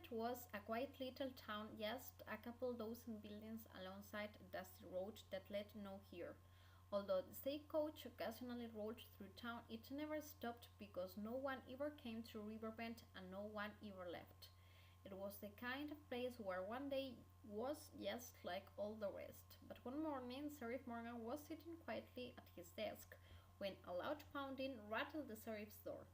Riverbend was a quiet little town, just a couple dozen buildings alongside a dusty road that led nowhere. Although the stagecoach occasionally rolled through town, it never stopped because no one ever came to Riverbend and no one ever left. It was the kind of place where one day was just like all the rest. But one morning, Sheriff Morgan was sitting quietly at his desk when a loud pounding rattled the sheriff's door.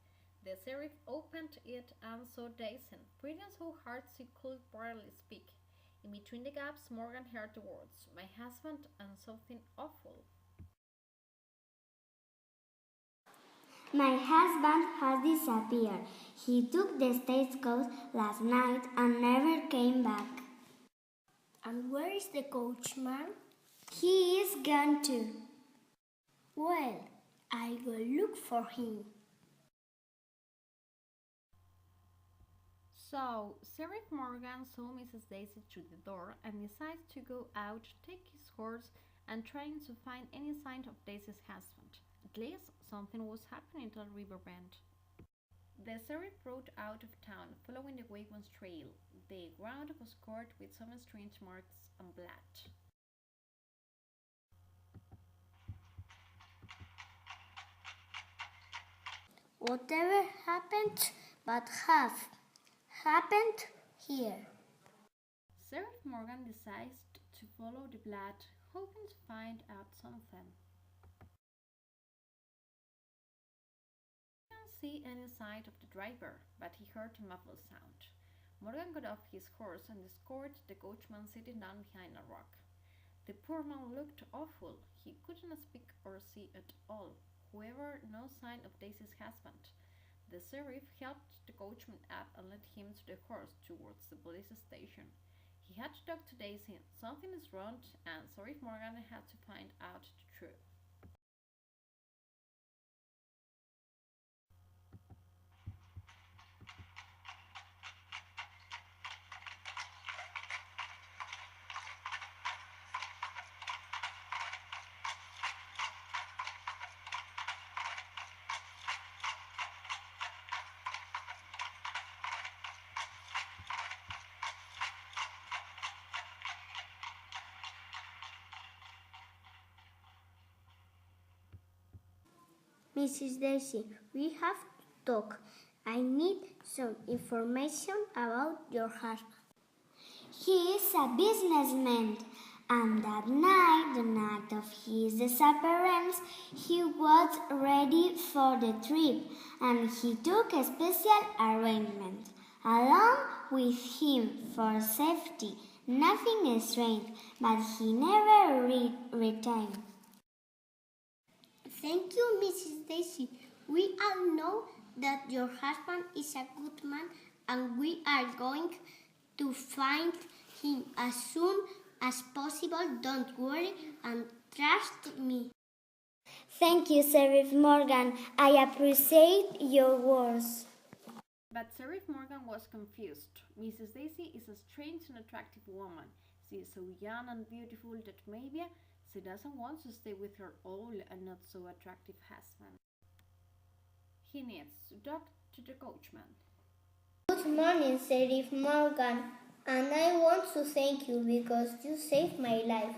The sheriff opened it and saw Daisy, breathing so hard she could barely speak. In between the gaps, Morgan heard the words, "My husband," and something awful. My husband has disappeared. He took the stagecoach last night and never came back. And where is the coachman? He is gone too. Well, I will look for him. So, Sheriff Morgan saw Mrs. Daisy through the door and decided to go out, take his horse, and trying to find any sign of Daisy's husband. At least something was happening at Riverbend. The sheriff rode out of town, following the wagon's trail. The ground was covered with some strange marks and blood. Whatever happened but have happened here. Sheriff Morgan decides to follow the blood, hoping to find out something. He didn't see any sign of the driver, but he heard a muffled sound. Morgan got off his horse and discovered the coachman sitting down behind a rock. The poor man looked awful. He couldn't speak or see at all. However, no sign of Daisy's husband. The sheriff helped the coachman up and led him to the horse towards the police station. He had to talk to Daisy. Something is wrong, and Sheriff Morgan had to find out the truth. Mrs. Daisy, we have to talk. I need some information about your husband. He is a businessman, and that night, the night of his disappearance, he was ready for the trip, and he took a special arrangement along with him for safety. Nothing strange, but he never returned. Thank you, Mrs. Daisy. We all know that your husband is a good man, and we are going to find him as soon as possible. Don't worry and trust me. Thank you, Sheriff Morgan. I appreciate your words. But Sheriff Morgan was confused. Mrs. Daisy is a strange and attractive woman. She is so young and beautiful that maybe she doesn't want to stay with her old and not so attractive husband. He needs to talk to the coachman. Good morning, Sheriff Morgan, and I want to thank you because you saved my life.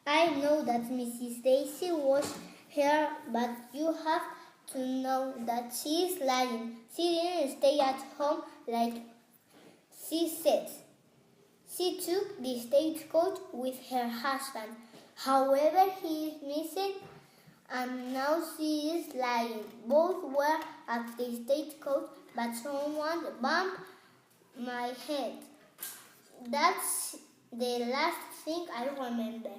I know that Mrs. Daisy was here, but you have to know that she is lying. She didn't stay at home like she said. She took the stagecoach with her husband. However, he is missing, and now she is lying. Both were at the stagecoach, but someone bumped my head. That's the last thing I remember.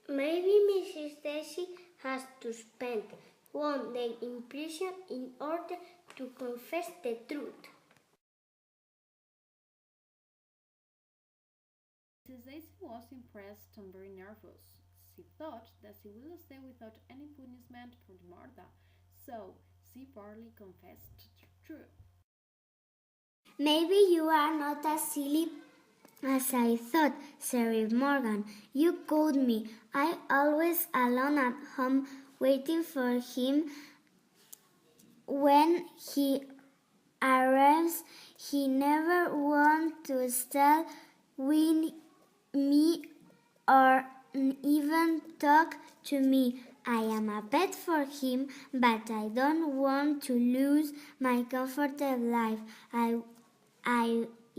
Maybe Mrs. Daisy has to spend one day in prison in order to confess the truth. Mrs. Daisy was impressed and very nervous. She thought that she would stay without any punishment for the murder, so she barely confessed the truth. Maybe you are not as silly as I thought, Sheriff Morgan. You called me. I always alone at home waiting for him. When he arrives, He never wanted to stay with me or even talk to me. I am a pet for him, but I don't want to lose my comfortable life. I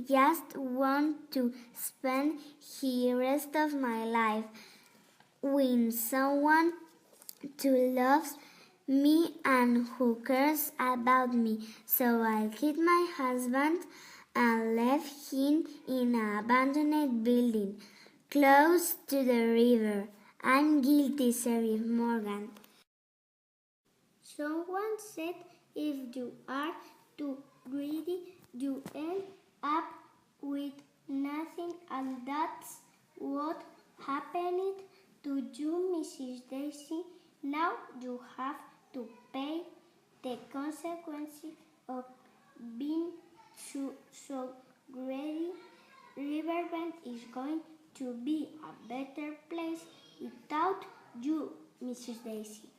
just want to spend the rest of my life with someone who loves me and who cares about me. So I killed my husband and left him in an abandoned building close to the river. I'm guilty, Sheriff Morgan. Someone said if you are too greedy, you end up with nothing, and that's what happened to you, Mrs. Daisy. Now you have to pay the consequences of being so greedy. Riverbend is going to be a better place without you, Mrs. Daisy.